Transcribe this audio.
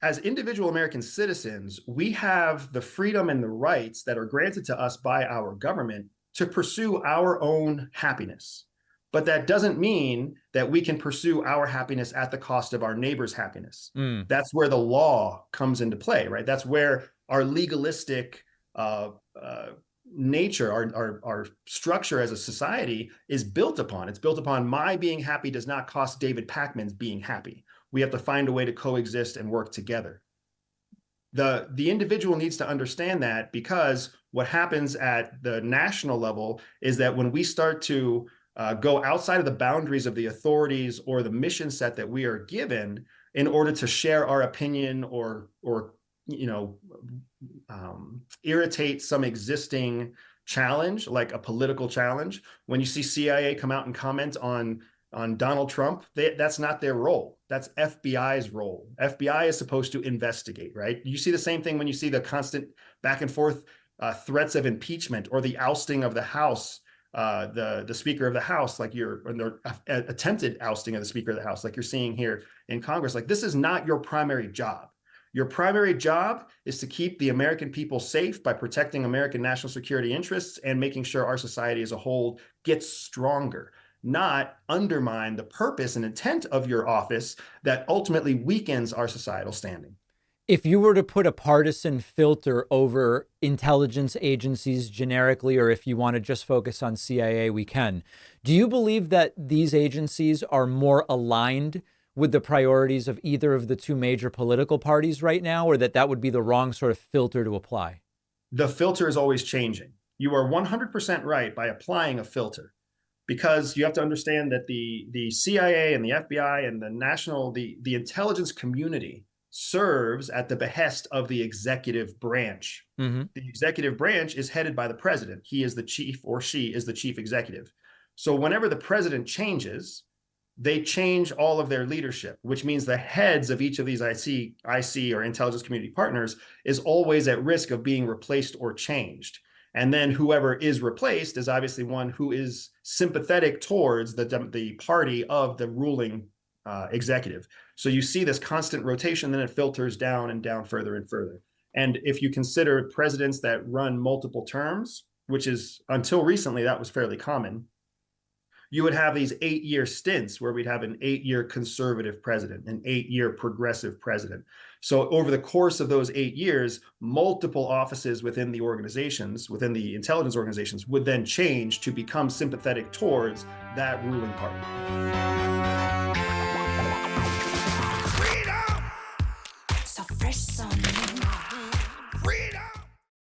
as individual American citizens, we have the freedom and the rights that are granted to us by our government to pursue our own happiness. But that doesn't mean that we can pursue our happiness at the cost of our neighbor's happiness. Mm. That's where the law comes into play, right? That's where our legalistic nature, our structure as a society is built upon. It's built upon my being happy does not cost David Pakman's being happy. We have to find a way to coexist and work together. The individual needs to understand that, because what happens at the national level is that when we start to go outside of the boundaries of the authorities or the mission set that we are given in order to share our opinion or irritate some existing challenge, like a political challenge. When you see CIA come out and comment on Donald Trump, that's not their role. That's FBI's role. FBI is supposed to investigate, right? You see the same thing when you see the constant back and forth threats of impeachment or the ousting of the House, the Speaker of the House, like attempted ousting of the Speaker of the House, like you're seeing here in Congress. Like, this is not your primary job. Your primary job is to keep the American people safe by protecting American national security interests and making sure our society as a whole gets stronger, not undermine the purpose and intent of your office that ultimately weakens our societal standing. If you were to put a partisan filter over intelligence agencies generically, or if you want to just focus on CIA, we can. Do you believe that these agencies are more aligned with the priorities of either of the two major political parties right now, or that would be the wrong sort of filter to apply? The filter is always changing. You are 100% right by applying a filter, because you have to understand that the CIA and the FBI and the intelligence community serves at the behest of the executive branch. Mm-hmm. The executive branch is headed by the president. He is the chief, or she is the chief executive. So whenever the president changes, they change all of their leadership, which means the heads of each of these IC or intelligence community partners is always at risk of being replaced or changed. And then whoever is replaced is obviously one who is sympathetic towards the party of the ruling executive. So you see this constant rotation, then it filters down and down further and further. And if you consider presidents that run multiple terms, which is until recently, that was fairly common, you would have these 8-year stints where we'd have an 8-year conservative president, an 8-year progressive president. So over the course of those 8 years, multiple offices within the organizations, within the intelligence organizations, would then change to become sympathetic towards that ruling party. So fresh, so new.